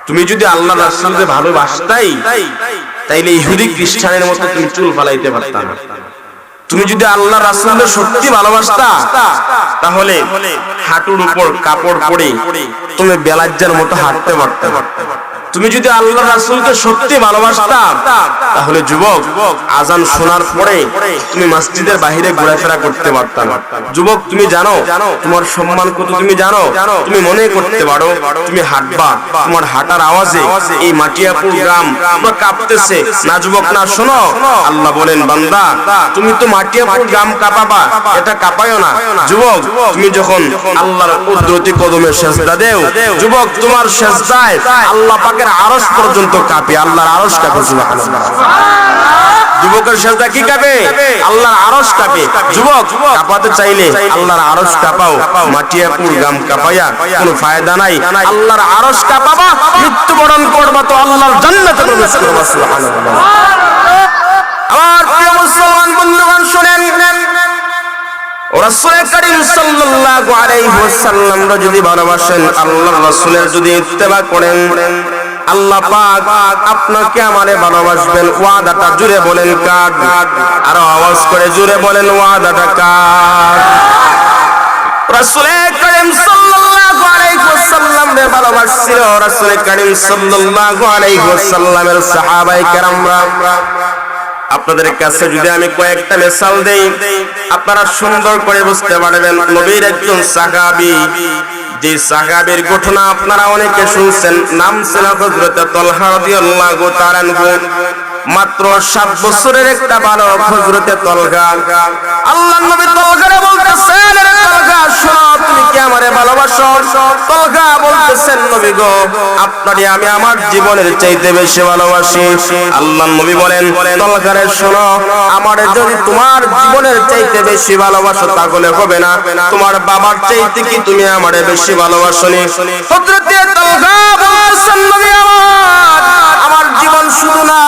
তুমি যদি আল্লাহ রাসূলকে ভালোবাসতাই তাইলে ইহুদি খ্রিস্টানের মতো তুমি চুল ফালাইতে পারতা না। তুমি যদি আল্লাহ রাসূলকে সত্যি ভালোবাসতা তাহলে হাঁটুর উপর কাপড় পরে তুমি বেলাজ্জার মতো হাঁটতে পারতে। তুমি যদি আল্লাহ রাসূলকে সত্যি ভালোবাসতা তাহলে যুবক আজান শোনার পরে তুমি মসজিদের বাইরে ঘোরাফেরা করতে পারতা না। যুবক তুমি জানো তোমার সম্মান কত, তুমি জানো, তুমি মনে করতে পারো তুমি হাঁটবা, তোমার হাঁটার আওয়াজে এই মাটিয়াপুর গ্রাম পুরো কাঁপতেছে না। যুবক না, শোনো, আল্লাহ বলেন বান্দা তুমি তো মাটিয়াপুর গ্রাম কাঁপাবা, এটা কাঁপায়ও না। যুবক তুমি যখন আল্লাহর কুদরতি কদমে সেজদা দেও, যুবক তোমার সেজদায় আল্লাহ পাকের আরশ পর্যন্ত কাঁপে, আল্লাহর আরশ কাঁপে। সুবহানাল্লাহ। যুবকের সেজদা কি কাঁপে? আল্লাহর আরশ কাঁপে। যুবক কাঁপাতে চাইলে আল্লাহর আরশ কাঁপাও, মাটিয়াপুর গ্রাম কাঁপায়া কোনো ফায়দা নাই। আল্লাহর আরশ কাঁপাবা, মৃত্যুবরণ করবা তো আল্লাহর জান্নাতে প্রবেশ করবা। সুবহানাল্লাহ। আমার প্রিয় মুসলমান বন্ধুগণ শুনেন, রাসূল করিম সাল্লাল্লাহু আলাইহি ওয়াসাল্লাম যদি ভালোবাসেন, আল্লাহর রাসূলের যদি ইত্তেবা করেন, আল্লাহ পাক আপনাকে আমারে ভালোবাসবেন। ওয়াদাটা জুড়ে বলেন কার? আরো আওয়াজ করে জুড়ে বলেন ওয়াদাটা কার? রাসূল করিম সাল্লাল্লাহু আলাইহি ওয়াসাল্লাম রে ভালোবাসছিল রাসূল করিম সাল্লাল্লাহু আলাইহি ওয়াসাল্লামের সাহাবায়ে কেরামরা। আপনাদের কাছে যদি আমি কয়েকটা মিসাল দেই আপনারা সুন্দর করে বুঝতে পারবেন। নবীর একজন সাহাবী, যে সাহাবীর ঘটনা আপনারা অনেকে শুনছেন, নাম ছিল হযরত তালহা রাদিয়াল্লাহু তাআলা আনহু। মাত্র 7 বছরের একটা বালক হযরত তালহা। আল্লাহর নবী তালহারে বলতেছেন, রে তালহা শোনো, তুমি কি আমারে ভালোবাসো? তালহা বলতেছেন, নবী গো, আপনারে আমি আমার জীবনের চাইতে বেশি ভালোবাসি। আল্লাহর নবী বলেন, তালহারে শোনো, আমারে যদি তোমার জীবনের চাইতে বেশি ভালোবাসো তাহলে হবে না, তোমার বাবার চাইতে কি তুমি আমারে বেশি ভালোবাসোনি? হযরত তালহা বলছেন, নবী আমার জীবন শুধু না,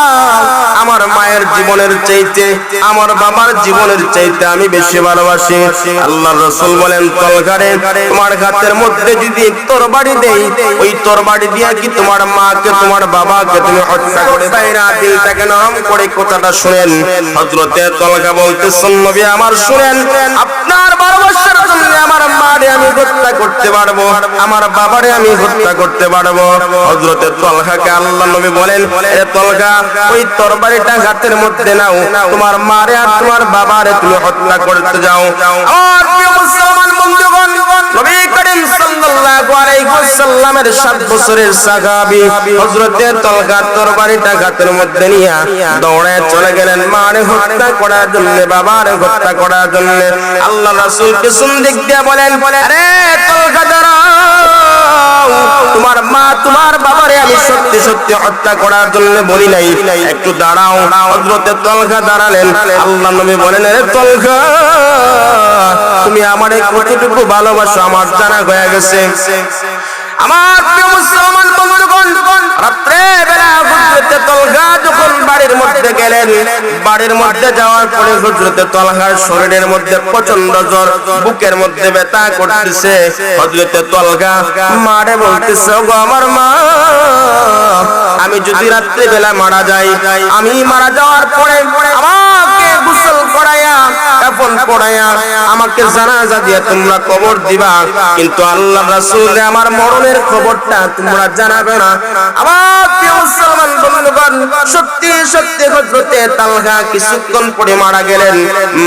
আমার মায়ের জীবনের চাইতে, আমার বাবার জীবনের চাইতে আমি বেশি ভালোবাসি। আল্লাহর রাসূল বলেন, তালহারে তোমার হাতের মধ্যে যদি তরবারি দেই, ওই তরবারি দিয়ে কি তোমার মাকে তোমার বাবাকে তুমি হত্যা করে বাইরা দিলটাকে নরম করে কথাটা শুনেন। হযরত তালহা বলতেছেন, নবী আমার শুনেন, আপনার ভালোবাসার জন্য আমার মারে আমি হত্যা করতে পারবো, আমার বাবারে আমি হত্যা করতে পারবো। হযরত তালহাকে আল্লাহর নবী বলেন, এ তালহা ওই তরবারিটা হাতের মধ্যে নাও, তোমার মারে আর তোমার বাবারে তুমি হত্যা করতে যাও। আমার প্রিয় মুসলমান বন্ধুগণ, নবী করিম সাল্লাল্লাহু আলাইহি ওয়াসাল্লামের 7 বছরের সাহাবী হযরত তালহা তরবারিটা হাতের মধ্যে নিয়ে দৌড়ে চলে গেলেন মারে হত্যা করার জন্য, বাবারে হত্যা করার জন্য। আল্লাহ রাসূল পিছন দিক দিয়ে বলেন, আরে তালহা দাঁড়াও, তোমার মা তোমার বাবারে আমি সত্যি সত্যি হত্যা করার জন্য বলি নাই, একটু দাঁড়াও। হযরত তালহা দাঁড়ালেন। আল্লাহর নবী বলেন, আরে তালহা তুমি আমারে কতটুকু ভালোবাসো আমার জানা হয়ে গেছে। আমার প্রিয় মুসলমান বন্ধুগণ, রাত্রে বেলা হযরত তালহা যখন বাড়ির মধ্যে গেলেন, বাড়ির মধ্যে যাওয়ার পরে হযরত তালহার শরীরের মধ্যে প্রচন্ড জ্বর, বুকের মধ্যে ব্যথা করতেছে। হযরত তালহা মারে বলতেছে, গো আমার মা, আমি যদি রাত্রে বেলা মারা যাই, আমি মারা যাওয়ার পরে আমাকে গোসল করায়া কাফন পরায়া আমাকে জানাজা দিয়ে তোমরা কবর দিবা, কিন্তু আল্লাহর রাসূল আমার মরণের খবরটা তোমরা জানাবে না। আমার প্রিয় মুসলমান বন্ধুগণ, সত্যি সত্যি হযরত তালহা কিছুক্ষণ পরে মারা গেলেন।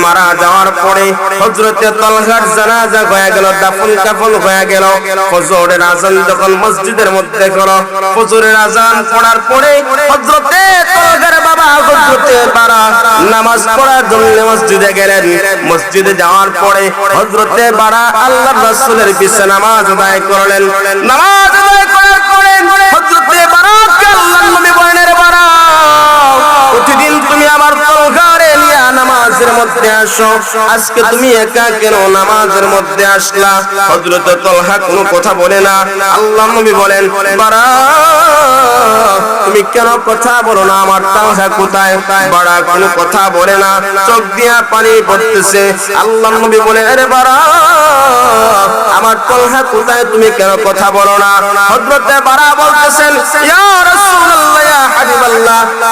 মারা যাওয়ার পরে হযরত তালহার জানাজা হয়ে গেল, দাফন কাফন হয়ে গেল। ফজরের আযান যখন মসজিদের মধ্যে হলো, ফজরের আযান পড়ার পরে হযরত তালহার বাবা হযরত বারা নামাজ পড়ার জন্য মসজিদে গেলেন। মসজিদে যাওয়ার পরে হযরত বারা আল্লাহর রাসূলের পিছে নামাজ আদায় করলেন। নামাজ আদায় করার পরে হযরত বারাকে আল্লাহর নবী বলেন, রে বারা, প্রতিদিন তুমি আমার তালহারে নিয়ে নামাজের মধ্যে আসো, আজকে তুমি একা কেন নামাজের মধ্যে আসলা? হযরত তালহা কোনো কথা বলে না। আল্লাহর নবী বলেন, বারা তুমি কেন কথা বলো না? আমার তালহা কোথায়? বারা কোনো কথা বলে না, চোখ দিয়া পানি পড়তেছে। আল্লাহর নবী বলেন, আরে বারা, আমার তালহা কোথায়? তুমি কেন কথা বলো না? হযরত বারা বলতেছেন,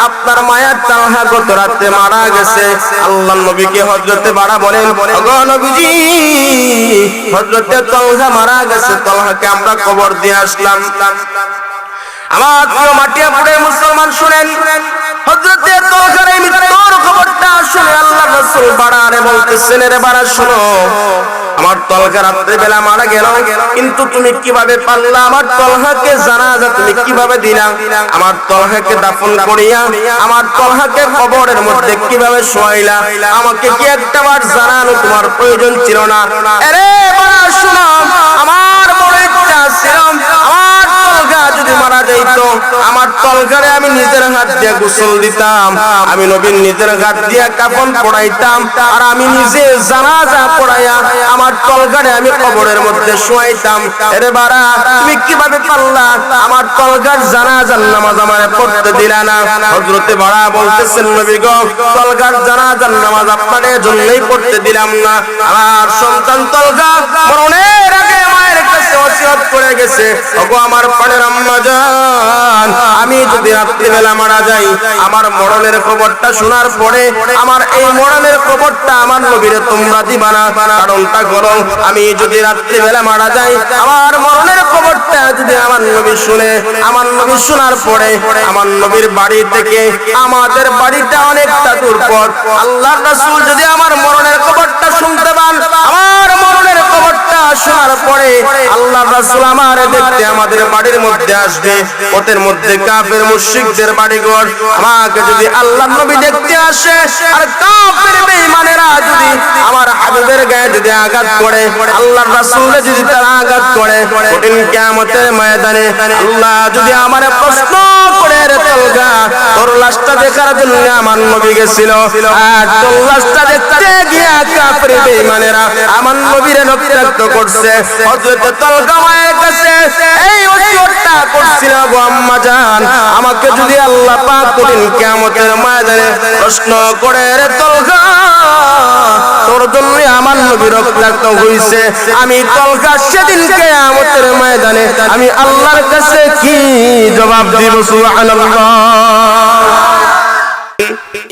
আপনার মায়ের তালহা গত রাতে মারা গেছে। আল্লাহর নবীকে হযরতে বাড়া বলেন, ওগো নবীজি, হযরতে তালহা মারা গেছে, তালহাকে আমরা কবর দিয়ে আসলাম। আমার প্রিয় মাটিয়াপুরে মুসলমান শুনেন, হযরতে তালহার এই মৃত্যুর খবরটা শুনে আল্লাহর রাসূল বাড়ারে বলতেছেন, রে বাড়া শোনো, আমার তালহা রাতে বেলা মারা গেল, কিন্তু তুমি কিভাবে পারলা আমার তালহাকে জানাজা তুমি কিভাবে দিলা? আমার তালহাকে দাফন করিয়া আমার তালহাকে কবরের মধ্যে কিভাবে শোয়াইলা? আমাকে কি একটাবার জানানো তোমার প্রয়োজন ছিল না? আরে বাড়া শোনো, আমার বড় ইচ্ছা ছিল আমার তালহা যদি মারা যাইতো, আমার তালহারে আমি নিজের হাত দিয়ে গোসল দিতাম, আমি নবীর নিজের হাত দিয়ে কাফন পরাইতাম, আর আমি নিজে জানাজা পড়াইয়া আমার তালহারে আমি কবরের মধ্যে শোয়াইতাম। এরে বাড়া তুমি কিভাবে পারলা আমার তালহার জানাজার নামাজ আমারে পড়তে দিলা না? হযরতে বাড়া বলতেছেন, নবী গো, তালহার জানাজার নামাজ আপনাদের জন্যই পড়তে দিলাম না। আমার সন্তান তালহা মরণের আগে মায়ের কাছে ওসিয়ত করে গেছে, ওগো আমার প্রাণের আম্মা জান, আমি যদি রাত্রিবেলা মারা যাই, আমার মরণের খবরটা শোনার পরে আমার এই মরণের খবরটা আমার নবীরে তোমরা দিবা না। কারণটা হলো, আমি যদি রাত্রিবেলা মারা যাই, আমার মরণের খবরটা যদি আমার নবী শুনে, আমার নবী শোনার পরে আমার নবীর বাড়ি থেকে আমাদের বাড়িটা অনেকটা দূর পথ, আল্লাহর রাসূল যদি আমার মরণের খবরটা শুনতে পান, আমার মরণের খবরটা শোনার পরে আল্লাহর রাসূল আমারে দেখতে আমাদের বাড়ির মধ্যে আসবে। পথের মধ্যে কাফের মুশরিকদের বাড়িঘর, আমাকে যদি আল্লাহর নবী দেখতে আসে, আর কাফের বেঈমানেরা যদি আমার হাবিবের গায়ে যদি আঘাত করে, আল্লাহর রাসূলের যদি তারা আঘাত করে, কঠিন কিয়ামতের ময়দানে আল্লাহ যদি আমারে প্রশ্ন করে, রে তালহা, তোর লাশটা দেখার জন্য আমার নবী গেছিল, আর তোর লাশটা দেখতে গিয়া কাফের বেঈমানেরা আমার নবীরে রক্তাক্ত করছে। হযরতে তালহা মায়ের কাছে এই ওসিয়তটা করছিল, গো আম্মা জান, আমাকে যদি আল্লাহ পাক কঠিন কিয়ামতের ময়দানে প্রশ্ন করে, রে তালহা, তোর জন্য আমার নবী রক্তাক্ত হইছে, আমি তালহা সেদিন কিয়ামতের ময়দানে আমি আল্লাহর কাছে কি জবাব দিব? সুবহানাল্লাহ।